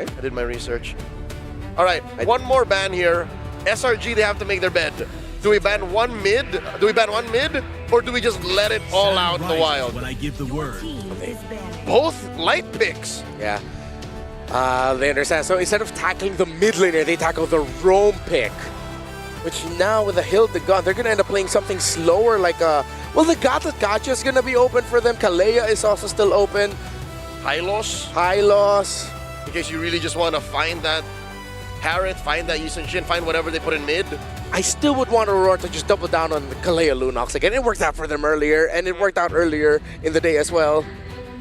I did my research. All right, one more ban here. SRG, they have to make their bed. Do we ban one mid? Do we ban one mid? Or do we just let it all out in the wild? When I give the word. Both light picks. Yeah. They understand. So instead of tackling the mid laner, they tackle the roam pick. Which now with the Hildegarde, they're going to end up playing something slower like well, the Gotcha is going to be open for them. Kalea is also still open. Hylos. In case you really just want to find that Harriet, find that Yusun Shin, find whatever they put in mid. I still would want Aurora to just double down on the Kalea Lunox again. It worked out for them earlier, and it worked out earlier in the day as well.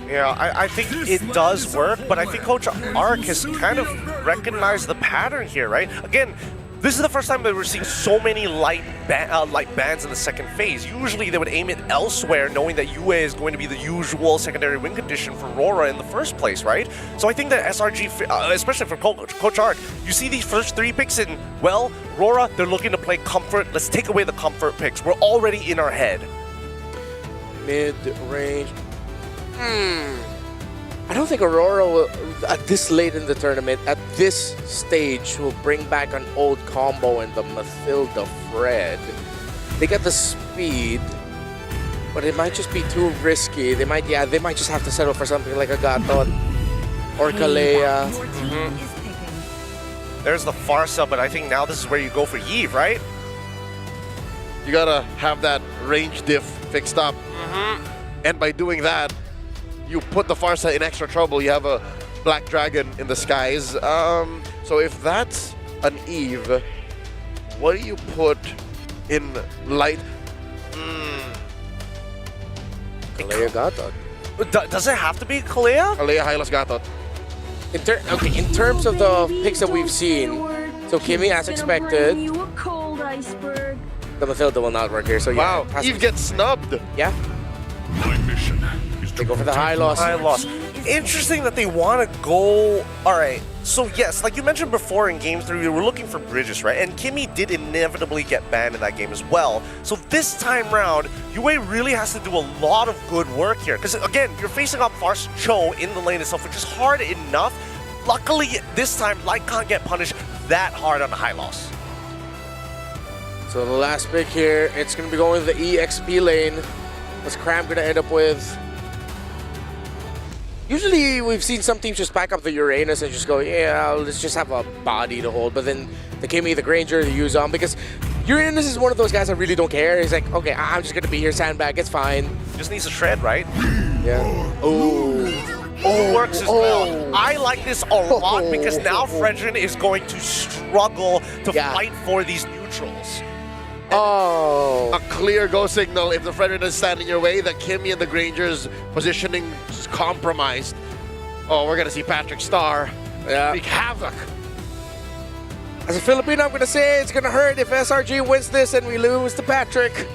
Yeah, I think it does work, but I think Coach Ark has kind of recognized the pattern here, right? Again, this is the first time that we're seeing so many light bans in the second phase. Usually they would aim it elsewhere, knowing that UA is going to be the usual secondary win condition for RORA in the first place, right? So I think that SRG, especially for Coach Ark, you see these first 3 picks in, well, RORA, they're looking to play comfort. Let's take away the comfort picks. We're already in our head. Mid-range. I don't think Aurora will, at this late in the tournament, at this stage, will bring back an old combo in the Mathilda Fred. They got the speed, but it might just be too risky. They might just have to settle for something like a Gatot or Kalea. There's the Farsa, but I think now this is where you go for Eve, right? You gotta have that range diff fixed up. And by doing that, you put the Farsa in extra trouble. You have a Black Dragon in the skies. So if that's an Eve, what do you put in light? Kalea Gatot. Does it have to be Kalea? Kalea, Hylos, Gatot. In terms of the picks that we've seen, so Kimmy, as expected, the Mathilda will not work here. So yeah, wow, Eve gets snubbed. Yeah. My mission is to They go for the high loss. High loss. Interesting that they want to go. All right. So yes, like you mentioned before in Game 3, we were looking for bridges, right? And Kimmy did inevitably get banned in that game as well. So this time round, UA really has to do a lot of good work here. Because again, you're facing up Fars Cho in the lane itself, which is hard enough. Luckily, this time, Light can't get punished that hard on the high loss. So the last pick here, it's going to be going to the EXP lane. What's Cram going to end up with? Usually we've seen some teams just pack up the Uranus and just go, yeah, let's just have a body to hold. But then the Kimmy, the Granger, the Yuzon, because Uranus is one of those guys that really don't care. He's like, okay, I'm just going to be here, sandbag, it's fine. Just needs to shred, right? Yeah. Oh. It works as well. I like this a lot because now Fredrin is going to struggle to fight for these neutrals. A clear go signal if the Fredrin is standing your way, the Kimmy and the Granger's positioning is compromised. Oh, we're gonna see Patrick Star wreak havoc. As a Filipino, I'm gonna say it's gonna hurt if SRG wins this and we lose to Patrick.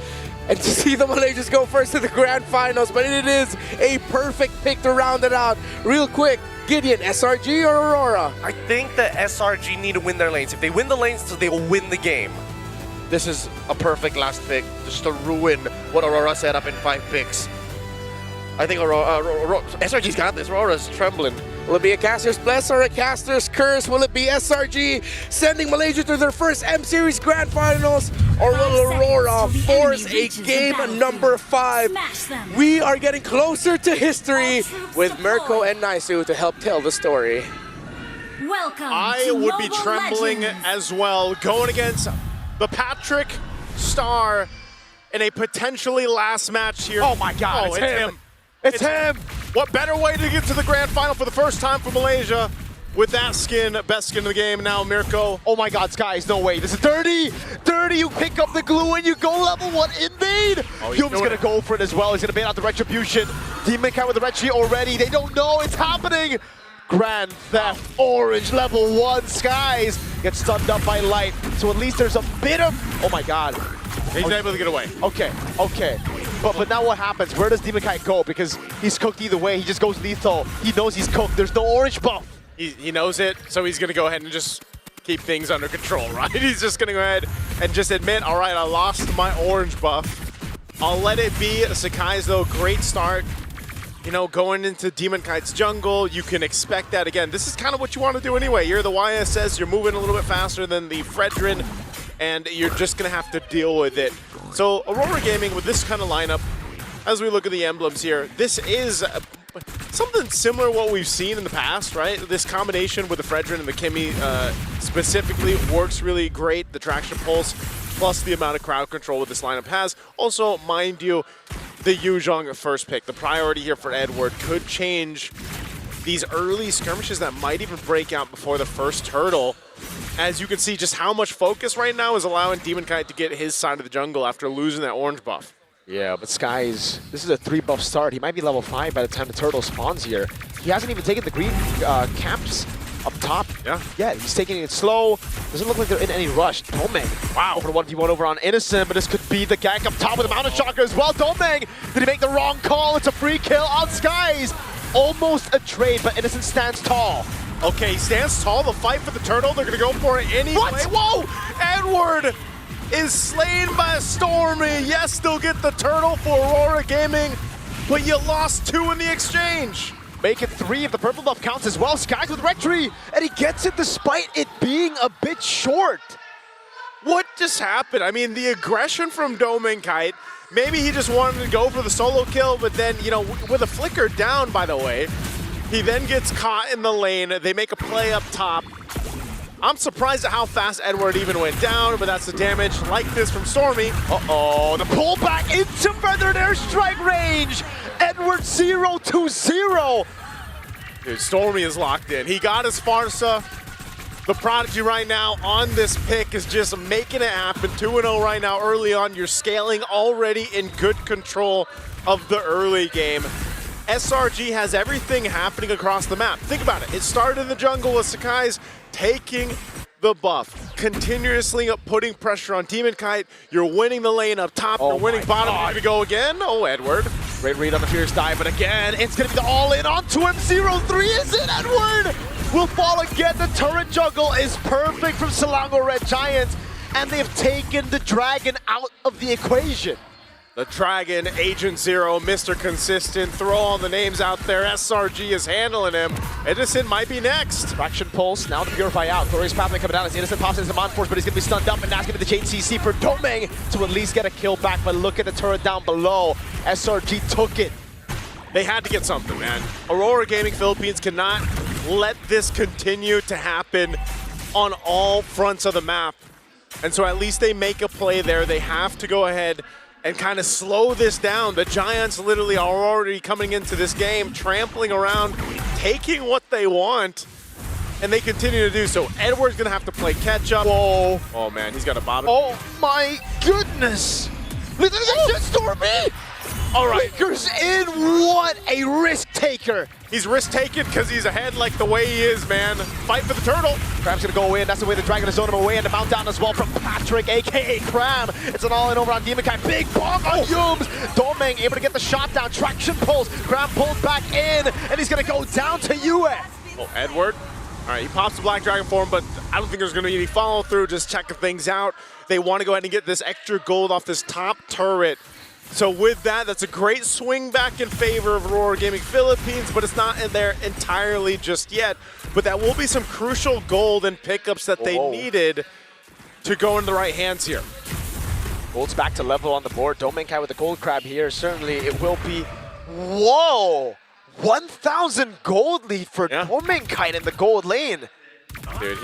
And to see the Malaysians go first to the grand finals, but it is a perfect pick to round it out. Real quick, Gideon, SRG or Aurora? I think that SRG need to win their lanes. If they win the lanes, they will win the game. This is a perfect last pick just to ruin what Aurora set up in 5 picks. I think SRG's got this. Aurora's trembling. Will it be a caster's bless or a caster's curse? Will it be SRG sending Malaysia to their first M Series Grand Finals? Or will Aurora force a game number 5? We are getting closer to history with Mirko and Naisu to help tell the story. Welcome. I would be trembling as well, going against the Patrick Star in a potentially last match here. Oh my God, it's him. It's him. What better way to get to the grand final for the first time for Malaysia with that skin, best skin of the game. Now Mirko. Oh my God, Skies, no way. This is dirty. Dirty, you pick up the glue and you go level 1 invade. Hume's gonna go for it as well. He's gonna bait out the retribution. Demon Cat with the retri already. They don't know it's happening. Grand Theft Orange level 1. Skies gets stunned up by Light. So at least there's a bit of, oh my God. He's able to get away. Okay. But now what happens? Where does Demon Kite go? Because he's cooked either way. He just goes lethal. He knows he's cooked. There's no orange buff. He knows it, so he's gonna go ahead and just keep things under control, right? He's just gonna go ahead and just admit, all right, I lost my orange buff. I'll let it be. Sakai's though, great start. you know, going into Demon Kite's jungle, you can expect that. Again, this is kind of what you want to do anyway. You're the YSS, you're moving a little bit faster than the Fredrin, and you're just going to have to deal with it. So Aurora Gaming, with this kind of lineup, as we look at the emblems here, this is something similar to what we've seen in the past, right? This combination with the Fredrin and the Kimmy specifically works really great. The traction pulse, plus the amount of crowd control that this lineup has. Also, mind you, the Yu Zhong first pick. The priority here for Edward could change these early skirmishes that might even break out before the first turtle. As you can see, just how much focus right now is allowing Demon Kite to get his side of the jungle after losing that orange buff. Yeah, but Sky's, this is a 3-buff start. He might be level 5 by the time the turtle spawns here. He hasn't even taken the green camps up top. Yeah, he's taking it slow. Doesn't look like they're in any rush. Domeng, wow, for 1v1 over on Innocent, but this could be the gank up top with the Mountain Shocker as well. Domeng, did he make the wrong call? It's a free kill on Skies. Almost a trade, but Innocent stands tall. Okay, he stands tall. The fight for the turtle, they're going to go for it anyway. What? Whoa! Edward is slain by Stormy. Yes, they'll get the turtle for Aurora Gaming, but you lost 2 in the exchange. Make it 3 if the purple buff counts as well. Skies with Rectory, and he gets it despite it being a bit short. What just happened? I mean, the aggression from Domeng Kite, maybe he just wanted to go for the solo kill, but then, you know, with a flicker down, by the way, he then gets caught in the lane. They make a play up top. I'm surprised at how fast Edward even went down, but that's the damage like this from Stormy. Uh-oh, the pullback into feathered airstrike range. Edward 0-0. Dude, Stormy is locked in. He got his Farsa. The Prodigy right now on this pick is just making it happen. 2-0 right now early on. You're scaling already in good control of the early game. SRG has everything happening across the map. Think about it. It started in the jungle with Sakai's taking the buff, continuously putting pressure on Demon Kite. You're winning the lane up top. You're winning bottom. You're going to go again. Oh, Edward. Great read on the Fierce Dive, but again, it's going to be the all-in onto him. 0-3 is it, Edward? Will fall again. The turret juggle is perfect from Selangor Red Giants, and they've taken the dragon out of the equation. The Dragon, Agent Zero, Mr. Consistent, throw all the names out there. SRG is handling him. Innocent might be next. Traction Pulse, now the Purify out. Glorious Pathway coming down as Innocent pops into the Mon Force, but he's going to be stunned up, and now it's going to be the Chain CC for Domeng to at least get a kill back, but look at the turret down below. SRG took it. They had to get something, man. Aurora Gaming Philippines cannot let this continue to happen on all fronts of the map. And so at least they make a play there. They have to go ahead and kind of slow this down. The Giants literally are already coming into this game, trampling around, taking what they want, and they continue to do so. Edward's gonna have to play catch up. Whoa. Oh man, he's got a bottom. Oh my goodness. Look at that Stormy. All right. Lakers in, what a risk taker. He's risk-taking because he's ahead like the way he is, man. Fight for the turtle. Cram's gonna go in. That's the way the Dragon is zoning him away, and the mount down as well from Patrick, aka Cram. It's an all-in over on Demon Kite. Big bomb on Yums. Domeng able to get the shot down. Traction pulls. Cram pulled back in, and he's gonna go down to Yue. Oh, Edward. All right, he pops the Black Dragon for him, but I don't think there's gonna be any follow-through. Just checking things out. They want to go ahead and get this extra gold off this top turret. So with that, that's a great swing back in favor of Aurora Gaming Philippines, but it's not in there entirely just yet. But that will be some crucial gold and pickups that they needed to go into the right hands here. Gold's back to level on the board. Domeng Kite with the gold crab here. Certainly it will be, whoa, 1,000 gold lead for Domeng Kite in the gold lane. Dude,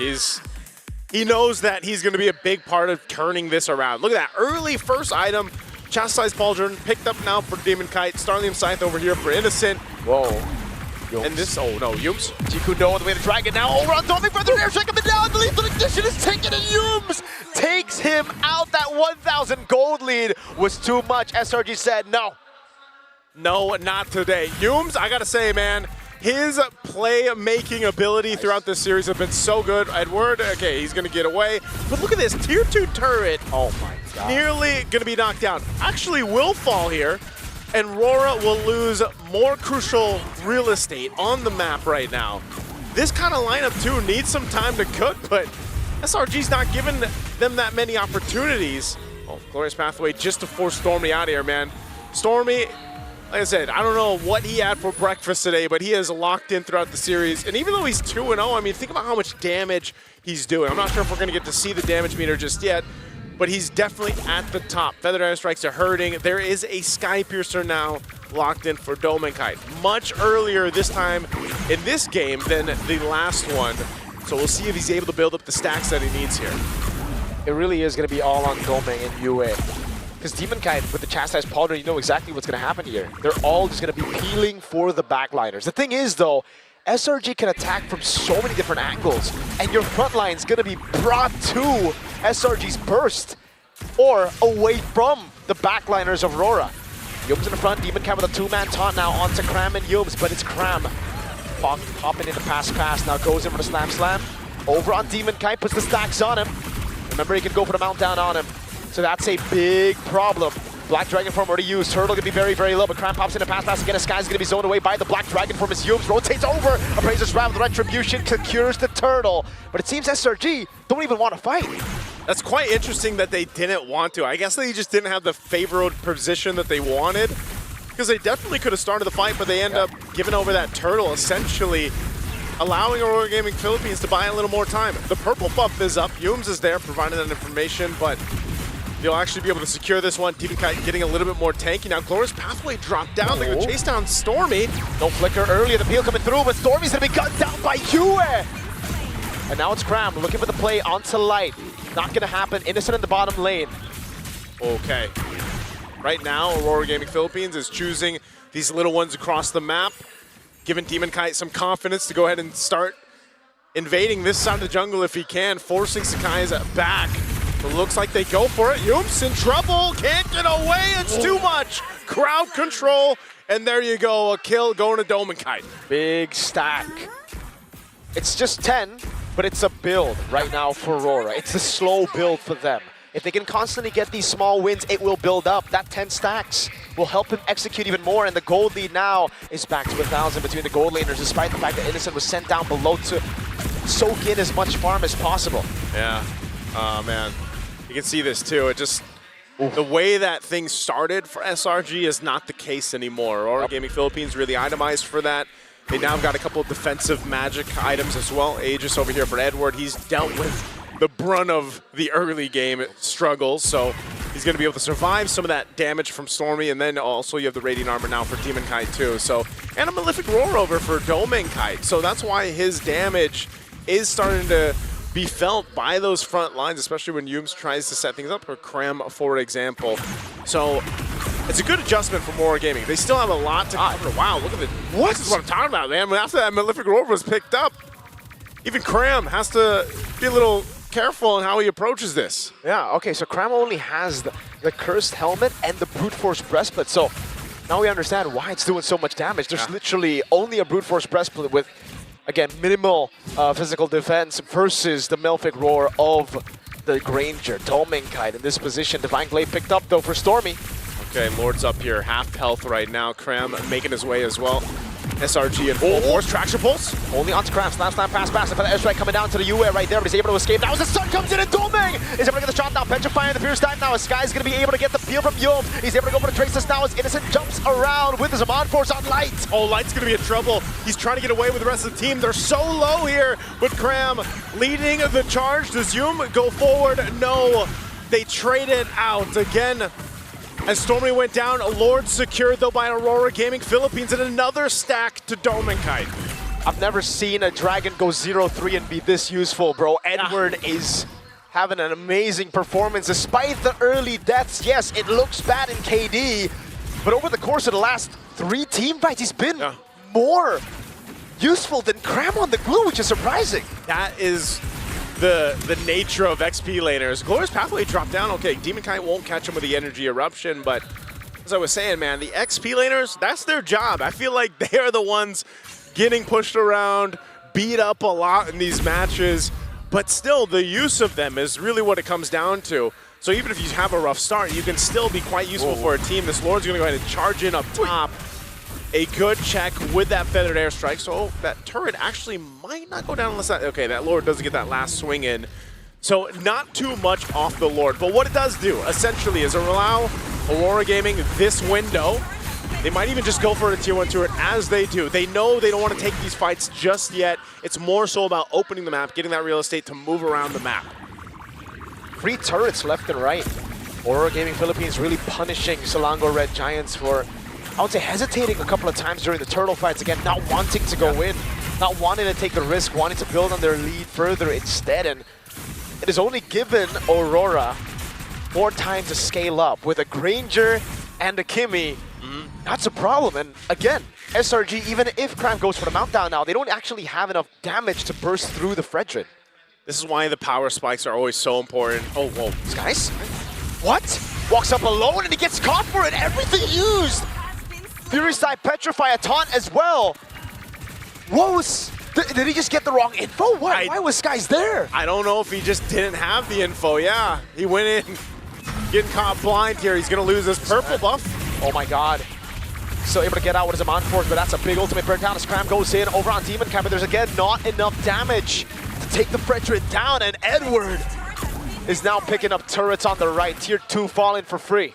he knows that he's going to be a big part of turning this around. Look at that early first item. Chastised Paul Jordan picked up now for Demon Kite. Starlium Scythe over here for Innocent. Whoa. And this, oh no, Yums. Jikundo on the way to Dragon now over on Domeng for the airstrike coming down. The lethal ignition is taken and Yums takes him out. That 1,000 gold lead was too much. SRG said no. No, not today. Yums, I gotta say, man, his play-making ability throughout this series have been so good. Edward, okay, he's gonna get away. But look at this, tier 2 turret. Oh my God. Nearly gonna be knocked down. Actually will fall here, and RORA will lose more crucial real estate on the map right now. This kind of lineup too needs some time to cook, but SRG's not giving them that many opportunities. Oh, Glorious Pathway just to force Stormy out of here, man. Stormy, Like I said, I don't know what he had for breakfast today, but he is locked in throughout the series. And even though he's 2-0, I mean, think about how much damage he's doing. I'm not sure if we're going to get to see the damage meter just yet, but he's definitely at the top. Feathered Airstrikes are hurting. There is a Sky Piercer now locked in for Domenkite. Much earlier this time in this game than the last one. So we'll see if he's able to build up the stacks that he needs here. It really is going to be all on Domeng and Yue. Because Demonkite with the Chastised Powder, you know exactly what's going to happen here. They're all just going to be peeling for the backliners. The thing is, though, SRG can attack from so many different angles, and your front line is going to be brought to SRG's burst or away from the backliners of RORA. Yums in the front, Demonkite with a two-man taunt now onto Cram and Yums, but it's Cram popping into pass, now goes in for the slam. Over on Demonkite, puts the stacks on him. Remember, he can go for the mount down on him. So that's a big problem. Black Dragon form already used. Turtle gonna be very, very low, but Cram pops in a pass again. Sky's gonna be zoned away by the Black Dragon form as Yums rotates over. Appraiser's Wrath with Retribution secures the Turtle. But it seems SRG don't even want to fight. That's quite interesting that they didn't want to. I guess they just didn't have the favored position that they wanted, because they definitely could have started the fight, but they end up giving over that Turtle, essentially allowing Aurora Gaming Philippines to buy a little more time. The purple buff is up. Yums is there providing that information, but you'll actually be able to secure this one. Demonkite getting a little bit more tanky. Now Glorious Pathway dropped down. They're going to chase down Stormy. No flicker earlier. The peel coming through, but Stormy's going to be gunned down by Yue. And now it's Cram looking for the play onto Light. Not going to happen. Innocent in the bottom lane. Okay. Right now, Aurora Gaming Philippines is choosing these little ones across the map, giving Demonkite some confidence to go ahead and start invading this side of the jungle if he can, forcing Sakai's back. It looks like they go for it. Yums in trouble, can't get away, it's too much. Crowd control, and there you go, a kill going to Domenkite. Big stack. It's just 10, but it's a build right now for Aurora. It's a slow build for them. If they can constantly get these small wins, it will build up. That 10 stacks will help him execute even more, and the gold lead now is back to 1,000 between the gold laners, despite the fact that Innocent was sent down below to soak in as much farm as possible. Yeah, oh man. You can see this too. It just, the way that things started for SRG is not the case anymore. Aurora Gaming Philippines really itemized for that. They now have got a couple of defensive magic items as well. Aegis over here for Edward. He's dealt with the brunt of the early game struggles, so he's going to be able to survive some of that damage from Stormy, and then also you have the Radiant Armor now for Demonkite too. So, and a Malefic Roar over for Domenkite. So that's why his damage is starting to be felt by those front lines, especially when Yums tries to set things up, or Cram, for example. So it's a good adjustment for Aurora Gaming. They still have a lot to cover. Wow, look at what? This is what I'm talking about, man. After that Malefic Roar was picked up, even Cram has to be a little careful in how he approaches this. Yeah, okay, so Cram only has the Cursed Helmet and the Brute Force Breastplate, so now we understand why it's doing so much damage. There's literally only a Brute Force Breastplate with, again, minimal physical defense versus the Malefic Roar of the Granger. Domenkite in this position. Divine Blade picked up, though, for Stormy. Okay, Lord's up here, half health right now. Cram making his way as well. SRG and full force, traction pulse. Only onto Cram, slam, pass, and for the airstrike coming down to the UA right there, but he's able to escape. Now as the sun comes in and Domeng is able to get the shot down. Petrifying the Fierce Dive now. Sky's going to be able to get the peel from Yums. He's able to go for the Traces now as Innocent jumps around with his Amon Force on Light. Oh, Light's going to be in trouble. He's trying to get away with the rest of the team. They're so low here with Cram leading the charge. Does Yum go forward? No. They trade it out again. As Stormy went down, Lord secured though by Aurora Gaming Philippines, and another stack to Domenkite. I've never seen a Dragon go 0-3 and be this useful, bro. Edward is having an amazing performance despite the early deaths. Yes, it looks bad in KD, but over the course of the last 3 team fights, he's been more useful than Cram on the glue, which is surprising. That is the nature of XP laners. Glorious Pathway dropped down. Okay, Demonkite won't catch him with the Energy Eruption, but as I was saying, man, the XP laners, that's their job. I feel like they are the ones getting pushed around, beat up a lot in these matches, but still the use of them is really what it comes down to. So even if you have a rough start, you can still be quite useful for a team. This Lord's gonna go ahead and charge in up top. A good check with that Feathered Airstrike. So that turret actually might not go down unless that, okay, that Lord doesn't get that last swing in. So not too much off the Lord. But what it does do, essentially, is allow Aurora Gaming this window They might even just go for a tier 1 turret as they do. They know they don't want to take these fights just yet. It's more so about opening the map, getting that real estate to move around the map. Free turrets left and right. RORA Gaming Philippines really punishing Selangor Red Giants for, I would say, hesitating a couple of times during the turtle fights. Again, not wanting to go in, not wanting to take the risk, wanting to build on their lead further instead. And it has only given Aurora more time to scale up. With a Granger and a Kimmy, that's a problem. And again, SRG, even if Cram goes for the mount down now, they don't actually have enough damage to burst through the Fredrin. This is why the power spikes are always so important. Oh, whoa. Skies? What? Walks up alone and he gets caught for it. Everything used. Fury Side petrify a taunt as well. What was... Did he just get the wrong info? Why was Skies there? I don't know if he just didn't have the info. Yeah, he went in getting caught blind here. He's going to lose his purple buff. Oh my god. Still able to get out with his Amon Force, but that's a big ultimate burn down as Cram goes in over on Demon Camp, but there's again not enough damage to take the Fredrin down, and Edward is now picking up turrets on the right. Tier 2 falling for free.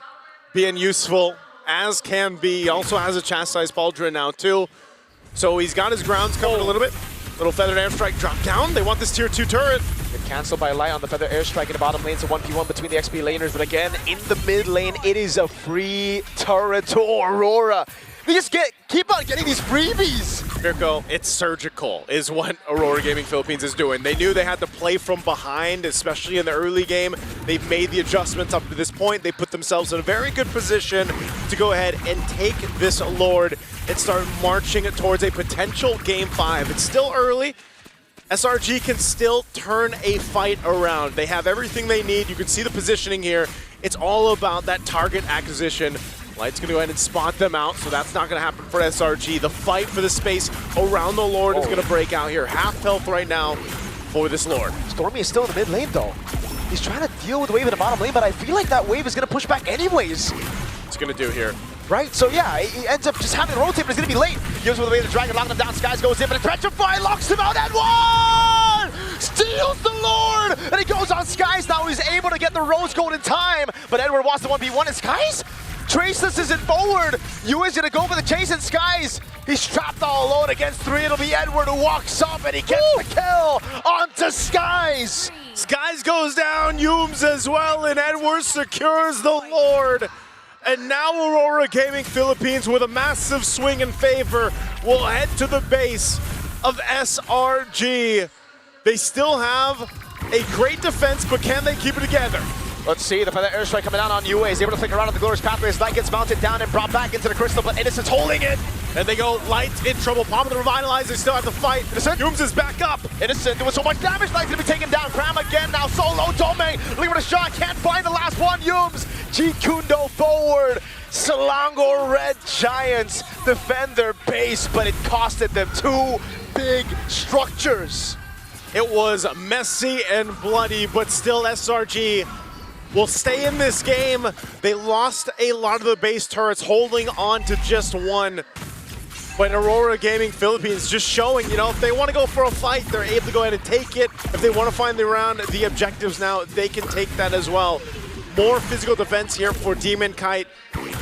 Being useful as can be. He also has a chastised pauldron now too. So he's got his grounds covered a little bit. Little feathered airstrike drop down. They want this tier 2 turret. Get cancelled by Light on the feather airstrike in the bottom lane. It's a 1v1 between the XP laners, but again, in the mid lane, it is a free turret to Aurora. They just keep on getting these freebies. Mirko, it's surgical is what Aurora Gaming Philippines is doing. They knew they had to play from behind, especially in the early game. They've made the adjustments up to this point. They put themselves in a very good position to go ahead and take this Lord and start marching towards a potential Game 5. It's still early. SRG can still turn a fight around. They have everything they need. You can see the positioning here. It's all about that target acquisition. Light's going to go ahead and spot them out, so that's not going to happen for SRG. The fight for the space around the Lord is going to break out here. Half health right now for this Lord. Stormy is still in the mid lane, though. He's trying to deal with the wave in the bottom lane, but I feel like that wave is going to push back anyways. What's going to do here? Right, so yeah, he ends up just having to rotate, but it's going to be late. Gives with the wave of the dragon, locking him down. Skies goes in, but a Petrify locks him out, and one! Steals the Lord! And he goes on Skies now. He's able to get the Rose Gold in time, but Edward wants the 1v1, and Skies? Traceless isn't forward. Yu is going to go for the chase, and Skies, he's trapped all alone against 3. It'll be Edward who walks up, and he gets the kill onto Skies. Skies goes down, Yooms as well, and Edward secures the Lord. And now Aurora Gaming Philippines, with a massive swing in favor, will head to the base of SRG. They still have a great defense, but can they keep it together? Let's see, the feather airstrike coming down on UA. He's able to flick around on the glorious pathway as Light gets mounted down and brought back into the crystal, but Innocent's holding it. And they go, Light in trouble, Palm of the Revitalize, they still have to fight. Innocent. Yooms is back up. Innocent doing so much damage, Light's gonna be taken down. Cram again now, solo, Tome, looking for a shot, can't find the last one, Yooms. G-Kundo forward. Selangor Red Giants defend their base, but it costed them 2 big structures. It was messy and bloody, but still SRG will stay in this game. They lost a lot of the base turrets, holding on to just 1. But Aurora Gaming Philippines just showing, you know, if they want to go for a fight, they're able to go ahead and take it. If they want to find the round, the objectives now, they can take that as well. More physical defense here for Demon Kite.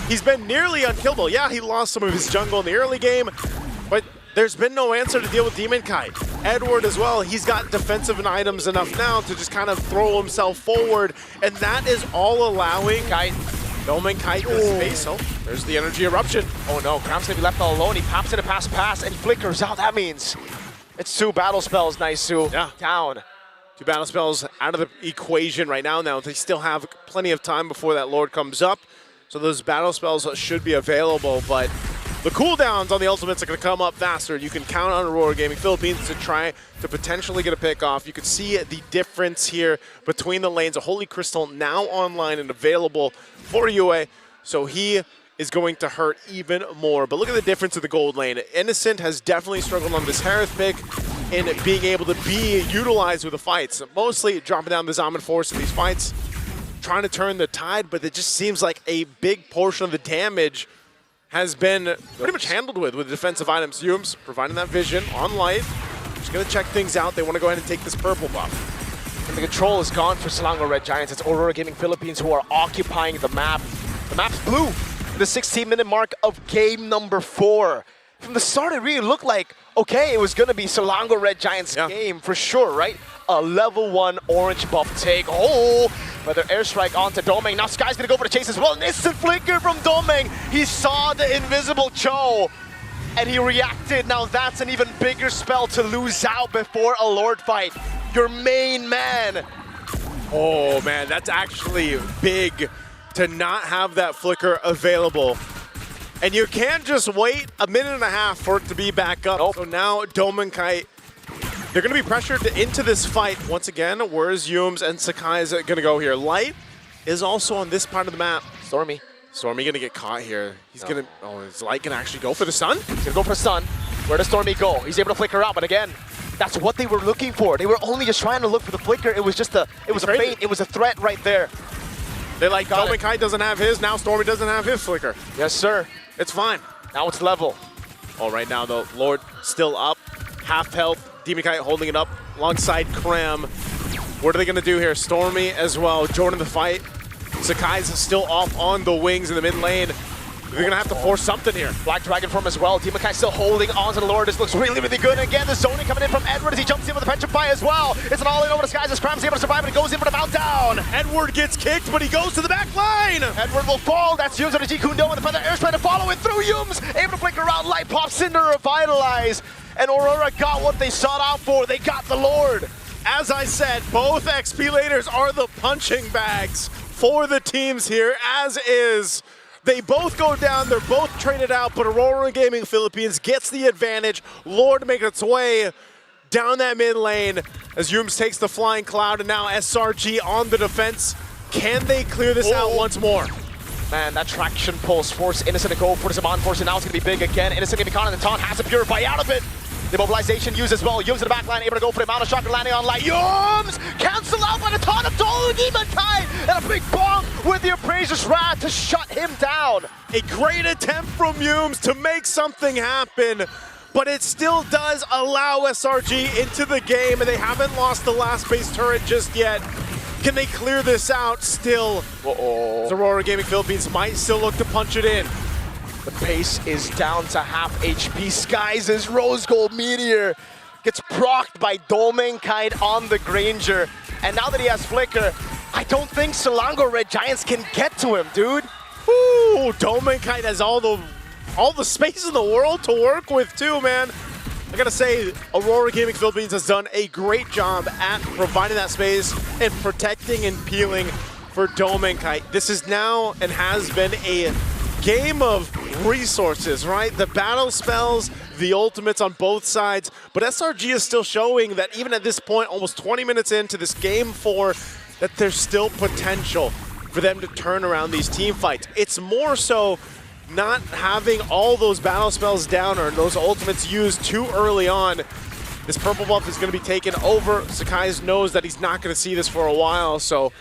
He's been nearly unkillable. Yeah, he lost some of his jungle in the early game, but there's been no answer to deal with Demon Kite. Edward as well, he's got defensive items enough now to just kind of throw himself forward, and that is all allowing Kite, Doming Kite the space. Oh, there's the energy eruption. Oh no, Cram's gonna be left all alone. He pops in a pass, and flickers out. That means it's 2 battle spells, Naisu. Yeah. Down. 2 battle spells out of the equation right now. Now they still have plenty of time before that Lord comes up, so those battle spells should be available, but the cooldowns on the ultimates are going to come up faster. You can count on Aurora Gaming Philippines to try to potentially get a pick off. You can see the difference here between the lanes. A Holy Crystal now online and available for UA, so he is going to hurt even more. But look at the difference in the gold lane. Innocent has definitely struggled on this Harith pick in being able to be utilized with the fights. Mostly dropping down the Zaman Force in these fights, trying to turn the tide, but it just seems like a big portion of the damage has been pretty much handled with defensive items. Yooms providing that vision on Light. Just going to check things out. They want to go ahead and take this purple buff. And the control is gone for Selangor Red Giants. It's Aurora Gaming Philippines who are occupying the map. The map's blue. the 16-minute mark of game number 4. From the start, it really looked like, okay, it was going to be Selangor Red Giants game for sure, right? A level 1 orange buff take. Oh, another airstrike onto Domeng. Now Sky's going to go for the chase as well. An instant flicker from Domeng. He saw the invisible Cho, and he reacted. Now that's an even bigger spell to lose out before a Lord fight. Your main man. Oh man, that's actually big to not have that flicker available. And you can't just wait a minute and a half for it to be back up. Nope. So now Domenkite, they're going to be pressured into this fight. Once again, where's Yums and Sakai going to go here? Light is also on this part of the map. Stormy. Stormy going to get caught here. He's going to, oh, is Light going to actually go for the stun? He's going to go for the stun. Where does Stormy go? He's able to flicker out, but again, that's what they were looking for. They were only just trying to look for the flicker. It was just a feint. It was a threat right there. They're like, Domenkite doesn't have his, now Stormy doesn't have his flicker. Yes, sir. It's fine. Now it's level. Oh, right now, though, Lord still up, half health. Demonkite holding it up alongside Cram. What are they going to do here? Stormy as well, joining the fight. Sakai's still off on the wings in the mid lane. They're going to have to force something here. Black Dragon form as well. Demonkite still holding on to the Lord. This looks really, really good. Again, the zoning coming in from Edward as he jumps in with the Petrify as well. It's an all-in over the skies as Cram's able to survive, and it goes in for the meltdown. Edward gets kicked, but he goes to the back line. Edward will fall. That's Yums on the G Kundo, and the Feather Air's trying to follow it through Yums. Able to flicker around. Light Pop, Cinder, Revitalize. And Aurora got what they sought out for. They got the Lord. As I said, both XP leaders are the punching bags for the teams here, as is. They both go down, they're both traded out, but Aurora Gaming Philippines gets the advantage. Lord making its way down that mid lane as Yums takes the flying cloud, and now SRG on the defense. Can they clear this out once more? Man, that traction pulse force Innocent to go for the Zaman force, and now it's going to be big again. Innocent going to be caught in the taunt, has to purify out of it. The mobilization used as well. Yums in the back line, able to go for the amount of shocker landing on Light. Yums cancel out by the taunt of Demonkite, and a big bomb with the Appraiser's Wrath to shut him down. A great attempt from Yums to make something happen, but it still does allow SRG into the game, and they haven't lost the last base turret just yet. Can they clear this out still? Aurora Gaming Philippines might still look to punch it in. The pace is down to half HP. Skies' Rose Gold Meteor gets procced by Domenkite on the Granger. And now that he has Flicker, I don't think Selangor Red Giants can get to him, dude. Ooh, Domenkite has all the space in the world to work with too, man. I gotta say, Aurora Gaming Philippines has done a great job at providing that space and protecting and peeling for Domenkite. This is now and has been a game of resources, right? The battle spells, the ultimates on both sides, but SRG is still showing that even at this point, almost 20 minutes into this game 4, that there's still potential for them to turn around these team fights. It's more so not having all those battle spells down or those ultimates used too early on. This purple buff is going to be taken over. Sakai knows that he's not going to see this for a while, so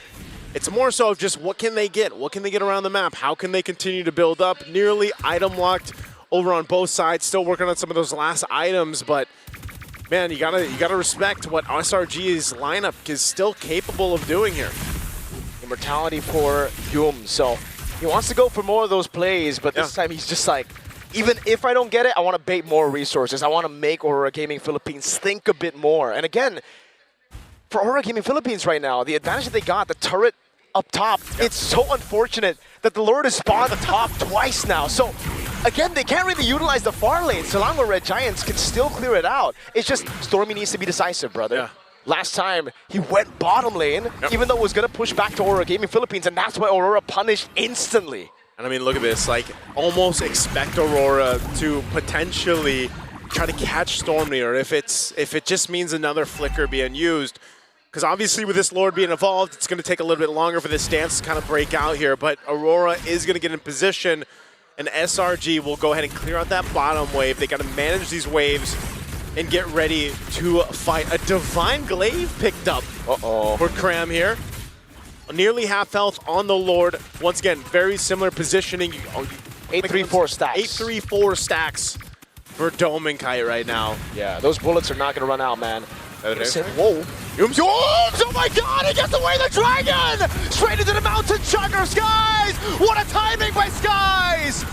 it's more so of just what can they get? What can they get around the map? How can they continue to build up? Nearly item locked over on both sides. Still working on some of those last items, but man, you gotta respect what SRG's lineup is still capable of doing here. Immortality for Yum, so he wants to go for more of those plays, but this time he's just like, even if I don't get it, I want to bait more resources. I want to make Aurora Gaming Philippines think a bit more. And again, for Aurora Gaming Philippines right now, the advantage that they got, the turret up top, it's so unfortunate that the Lord has spawned the top twice now. So again, they can't really utilize the far lane. Selangor Red Giants can still clear it out. It's just Stormy needs to be decisive, brother. Yeah. Last time, he went bottom lane, even though it was going to push back to Aurora Gaming Philippines, and that's why Aurora punished instantly. And I mean, look at this, like, almost expect Aurora to potentially try to catch Stormy, or if it just means another flicker being used. Because obviously with this Lord being evolved, it's going to take a little bit longer for this dance to kind of break out here, but Aurora is going to get in position, and SRG will go ahead and clear out that bottom wave. They got to manage these waves and get ready to fight. A Divine Glaive picked up for Cram here. Nearly half health on the Lord. Once again, very similar positioning. 8-3-4 stacks. 8-3-4 stacks for Domenkite right now. Yeah, those bullets are not going to run out, man. Whoa. Yums, oh my god, he gets away the dragon! Straight into the mountain chugger, Skies! What a timing by Skies!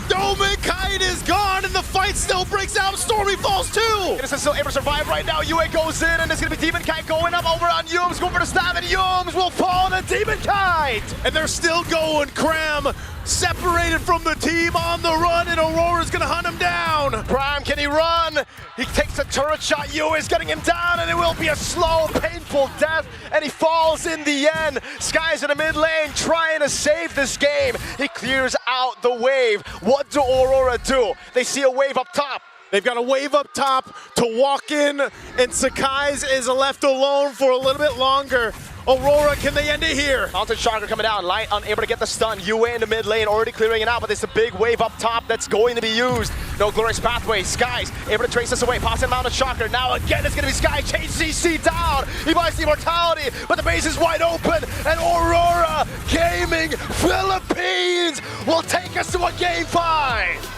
Kite is gone, and the fight still breaks out. Stormy falls too. Innocent still able to survive right now. UA goes in, and it's gonna be Demon Kite going up over on Yums, going for the stab, and Yums will fall to Demon Kite! And they're still going. Cram separated from the team on the run, and Aurora's gonna hunt him down. Prime, can he run? He takes a turret shot. UA is getting him down, and it will be a slow, painful death, and he falls in the end. Skies in the mid lane trying to save this game. He clears out the wave. What do Aurora do? They see a wave up top. They've got a wave up top to walk in, and Sakai's is left alone for a little bit longer. Aurora, can they end it here? Mountain Shocker coming down, Light unable to get the stun. UA in the mid lane already clearing it out, but there's a big wave up top that's going to be used. No glorious pathway. Skies able to trace this away. Pops in Mountain Shocker. Now again, it's going to be Sky. Chase CC down. He buys the immortality, but the base is wide open, and Aurora Gaming Philippines will take us to a game 5.